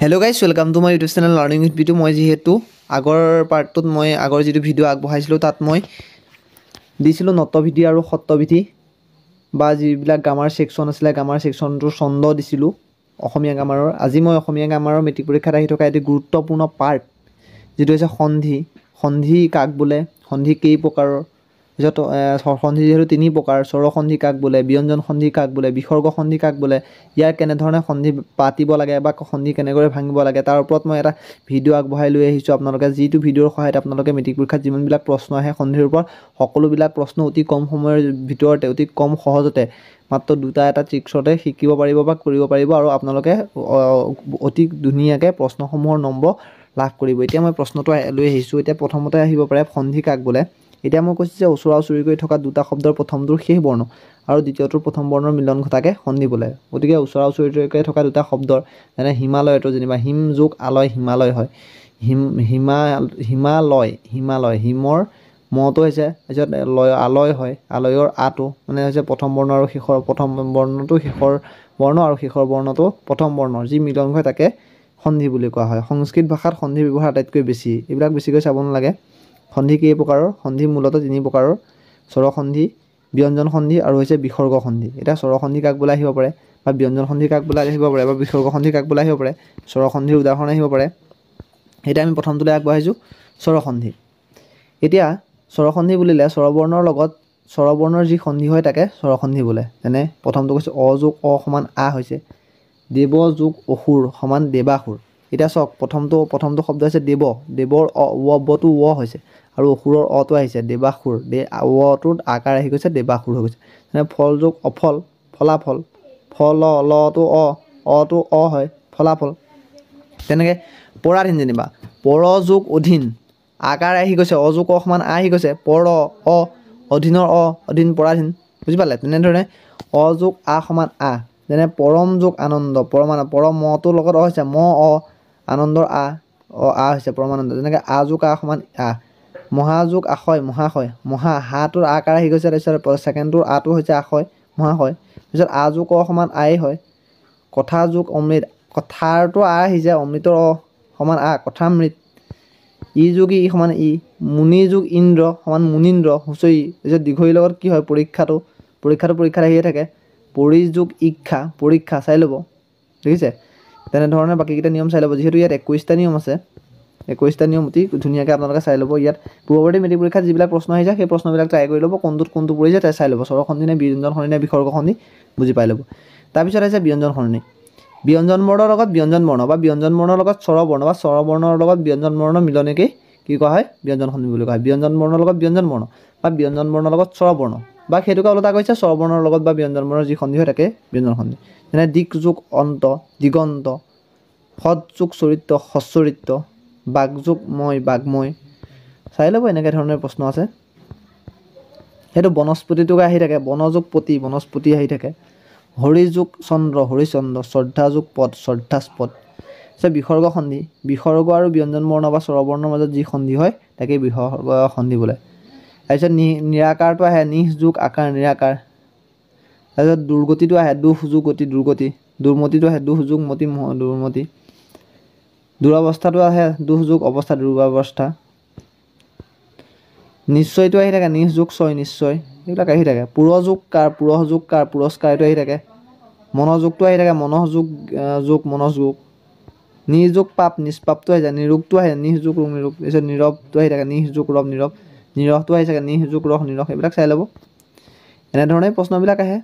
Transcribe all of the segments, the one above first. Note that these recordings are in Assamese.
Hello guys welcome to my YouTube channel learning with video মই যেহেতু আগৰ পাৰ্টটোত মই আগৰ যেটো ভিডিও আগবঢ়াইছিলো তাত মই দিছিলো নটবিধি আৰু সত্যবিধি বা যিবিলাক গ্ৰামাৰ সেকশন আছিল গ্ৰামাৰ সেকশনটো ছন্দ দিছিলো অসমীয়া গ্ৰামাৰৰ আজি মই অসমীয়া গ্ৰামাৰৰ মেট্ৰিক পৰীক্ষাত আহি থকা এটি গুৰুত্বপূৰ্ণ পাৰ্ট যেটো হৈছে সন্ধি সন্ধি কাক বোলে সন্ধি কেই প্ৰকাৰৰ যত সন্ধি যেহেতু তিনি প্ৰকাৰ স্বৰ সন্ধি কাক বোলে ব্যঞ্জন সন্ধি কাক বোলে বিসৰ্গ সন্ধি কাক বোলে ইয়াৰ কেনে ধৰণে সন্ধি পাতিব লাগে বা সন্ধি কেনেকৈ ভাঙিব লাগে তাৰ ওপৰত মই এটা ভিডিও আগবঢ়াই লৈ আহিছো আপোনালোকে যিটো ভিডিওৰ সহায়ত আপোনালোকে মেট্ৰিক পৰীক্ষাত যিমানবিলাক প্ৰশ্ন আহে সন্ধিৰ ওপৰত সকলোবিলাক প্ৰশ্ন অতি কম সময়ৰ ভিতৰতে অতি কম সহজতে মাত্ৰ দুটা এটা ট্ৰিক্সতে শিকিব পাৰিব বা কৰিব পাৰিব আৰু আপোনালোকে অতি ধুনীয়াকৈ প্ৰশ্নসমূহৰ নম্বৰ লাভ কৰিব এতিয়া মই প্ৰশ্নটো লৈ আহিছো এতিয়া প্ৰথমতে আহিব পাৰে সন্ধি কাক বোলে এতিয়া মই কৈছো যে ওচৰা ওচৰি কৰি থকা দুটা শব্দৰ প্ৰথমটোৰ শেষ বৰ্ণ আৰু দ্বিতীয়টোৰ প্ৰথম বৰ্ণৰ মিলন ঘটাকে সন্ধি বোলে গতিকে ওচৰা ওচৰি কৰি থকা দুটা শব্দৰ যেনে হিমালয়টো যেনিবা হিম যোগ আলয় হিমালয় হয় হিমালয় হিমৰ মটো হৈছে আলয় হয় আলয়ৰ আটো মানে হৈছে প্ৰথম বৰ্ণ আৰু শেষৰ প্ৰথম বৰ্ণটো শেষৰ বৰ্ণ আৰু শেষৰ বৰ্ণটো প্ৰথম বৰ্ণৰ যি মিলন হয় তাকে সন্ধি বুলি কোৱা হয় সংস্কৃত ভাষাত সন্ধি ব্যৱহাৰ আটাইতকৈ বেছি এইবিলাক বেছিকৈ চাব নালাগে সন্ধি কেই প্ৰকাৰৰ সন্ধি মূলতঃ তিনি প্ৰকাৰৰ স্বৰ সন্ধি ব্যঞ্জন সন্ধি আৰু হৈছে বিসৰ্গ সন্ধি এটা স্বৰ সন্ধি কাক বোলা আহিব পাৰে বা ব্যঞ্জন সন্ধি কাক বোলা আহিব পাৰে বা বিসৰ্গ সন্ধি কাক বোলা আহিব পাৰে স্বৰ সন্ধিৰ উদাহৰণ আহিব পাৰে এটা আমি প্ৰথমটোলৈ আগবঢ়াইছো স্বৰ সন্ধি এতিয়া স্বৰ সন্ধি বুলিলে স্বৰবৰ্ণৰ লগত স্বৰবৰ্ণৰ যি সন্ধি হয় তাকে স্বৰ সন্ধি বোলে যেনে প্ৰথমটো কৈছে অ যোগ অ সমান আ হৈছে দেৱ যোগ অসুৰ সমান দেৱাসুৰ এটা চক প্ৰথমটো শব্দ হৈছে দেৱৰ অ ৱ হৈছে আৰু অসুৰৰ অটো আহিছে দেৱাসুৰ অটোত আকাৰ আহি গৈছে দেৱাসুৰ হৈ গৈছে মানে ফল যোগ অফল ফলাফল ফল লটো অটো অ হয় ফলাফল তেনেকে পৰাধীন যেনিবা পৰ যোগ অধীন আকাৰ আহি গৈছে অ যোগ অ সমান আ আহি গৈছে পৰ অ অধীনৰ অধীন পৰাধীন বুজি পালে তেনেধৰণে অ যোগ আ সমান আ যেনে পৰম যোগ আনন্দ পৰম মটোৰ লগত হৈছে ম অ আনন্দৰ আ হৈছে পৰমানন্দ যেনেকৈ আ যোগ আ সমান আ মহাযোগ আশয় মহাশয় মহা হাটোৰ আকাৰ আহি গৈছে তাৰপিছত ছেকেণ্ডটোৰ আটো হৈছে আশয় মহাশয় তাৰপিছত আ যোগ অ সমান আই হয় কথা যোগ অমৃত কথাৰটো আ আহিছে অমৃতৰ অ সমান আ কথামৃত ই যোগ ই সমান ই মুনি যোগ ইন্দ্ৰ সমান মুনীন্দ্ৰ হুঁচৰি তাৰপিছত দীঘৰীৰ লগত কি হয় পৰীক্ষাত আহিয়ে থাকে পৰি যোগ ইক্ষা পৰীক্ষা চাই ল'ব দেখিছে তেনেধৰণে বাকীকেইটা নিয়ম চাই ল'ব যিহেতু ইয়াত 21টা নিয়ম আছে 21টা নিয়ম অতি ধুনীয়াকৈ আপোনালোকে চাই ল'ব ইয়াত পূৰ্বৱৰ্তী মেট্ৰিক পৰীক্ষাত যিবিলাক প্ৰশ্ন আহিছে সেই প্ৰশ্নবিলাক ট্ৰাই কৰি ল'ব কোনটো পৰিছে তাই চাই ল'ব স্বৰ সন্ধি নে ব্যঞ্জন সন্ধি নে বিসৰ্গ সন্ধি বুজি পাই ল'ব তাৰপিছত আহিছে ব্যঞ্জন সন্ধি ব্যঞ্জন বৰ্ণৰ লগত ব্যঞ্জন বৰ্ণ বা ব্যঞ্জন বৰ্ণৰ লগত স্বৰ বৰ্ণ বা স্বৰ বৰ্ণৰ লগত ব্যঞ্জন বৰ্ণ মিলনেকেই কি কোৱা হয় ব্যঞ্জন সন্ধি বুলি কোৱা হয় ব্যঞ্জন বৰ্ণৰ লগত ব্যঞ্জন বৰ্ণ বা ব্যঞ্জন বৰ্ণৰ লগত স্বৰ বৰ্ণ বা সেইটোকে ওলোটা কৈছে স্বৰ বৰ্ণৰ লগত বা ব্যঞ্জন বৰ্ণৰ যি সন্ধি হয় তাকে ব্যঞ্জন সন্ধি যেনে দিক যোগ অন্ত দিগন্ত সৎ যোগ চৰিত্ৰ সচ্চৰিত্ৰ বাক যোগ মই বাঘময় চাই ল'ব এনেকৈ ধৰণৰ প্ৰশ্ন আছে সেইটো বনস্পতিটোকে আহি থাকে বনযোগ বনস্পতি আহি থাকে হৰি যোগ চন্দ্ৰ হৰিচন্দ্ৰ শ্ৰদ্ধা যোগ পদ শ্ৰদ্ধাস্পদ বিসৰ্গ সন্ধি বিসৰ্গ আৰু ব্যঞ্জন বৰ্ণ বা স্বৰবৰ্ণৰ মাজত যি সন্ধি হয় তাকেই বিসৰ্গ সন্ধি বোলে তাৰপিছত নিৰাকাৰটো আহে নিহ যোগ আকাৰ নিৰাকাৰ তাৰপিছত দুৰ্গতিটো আহে দুখ যোগ গতি দুৰ্গতি দুৰ্মতিটো আহে দুখ যোগ মতি দুৰ্মতি দুৰৱস্থাটো আহে দুখ যোগ অৱস্থা দুৰৱস্থা নিশ্চয়টো আহি থাকে নিজ যোগ ছয় নিশ্চয় এইবিলাক আহি থাকে পুৰযোগ কাৰ পুৰস্কাৰটো আহি থাকে মনোযোগটো আহি থাকে যোগ মনোযোগ নিযোগ পাপ নিষ্পাপটো আহি যায় নিৰোগটো আহে নিজ যোগ ৰোগ নিৰোগ তাৰপিছত নীৰৱটো আহি থাকে নিজ যোগ ৰৱ নীৰৱ নিৰহটো আহি থাকে নিজ যোগ ৰস নিৰস এইবিলাক চাই ল'ব এনেধৰণে প্ৰশ্নবিলাক আহে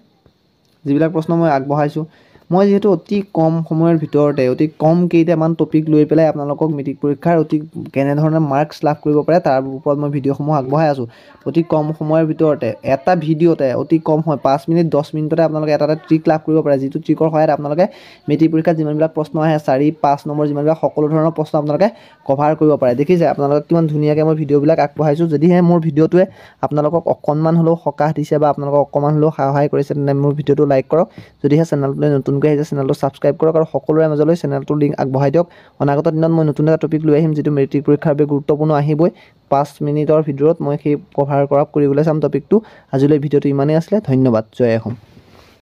যিবিলাক প্ৰশ্ন মই আগবঢ়াইছোঁ মই যিহেতু অতি কম সময়ৰ ভিতৰতে অতি কম কেইটামান টপিক লৈ পেলাই আপোনালোকক মেট্ৰিক পৰীক্ষাৰ অতি কেনেধৰণে মাৰ্কছ লাভ কৰিব পাৰে তাৰ ওপৰত মই ভিডিঅ'সমূহ আগবঢ়াই আছোঁ অতি কম সময়ৰ ভিতৰতে এটা ভিডিঅ'তে অতি কম হয় 5 মিনিট 10 মিনিটতে আপোনালোকে এটা ট্ৰিক লাভ কৰিব পাৰে যিটো ট্ৰিকৰ সহায়ত আপোনালোকে মেট্ৰিক পৰীক্ষাত যিমানবিলাক প্ৰশ্ন আহে 4-5 নম্বৰ যিমানবিলাক সকলো ধৰণৰ প্ৰশ্ন আপোনালোকে কভাৰ কৰিব পাৰে দেখিছে আপোনালোকে কিমান ধুনীয়াকৈ মই ভিডিঅ'বিলাক আগবঢ়াইছোঁ যদিহে মোৰ ভিডিঅ'টোৱে আপোনালোকক অকণমান হ'লেও সকাহ দিছে বা আপোনালোকক অকণমান হ'লেও সহায় কৰিছে তেনে মোৰ ভিডিঅ'টো লাইক কৰক যদিহে চেনেলটোলৈ নতুনকৈ আহিছে চেনেলটো ছাবস্ক্ৰাইব কৰক আৰু সকলোৰে মাজলৈ চেনেলটোৰ লিংক আগবঢ়াই দিয়ক অনাগত দিনত মই নতুন এটা টপিক লৈ আহিম যিটো মেট্ৰিক পৰীক্ষাৰ বাবে গুৰুত্বপূৰ্ণ আহিবই 5 মিনিটৰ ভিতৰত মই সেই কভাৰ কৰিবলৈ চাম টপিকটো আজিলৈ ভিডিঅ'টো ইমানেই আছিলে ধন্যবাদ জয় অসম।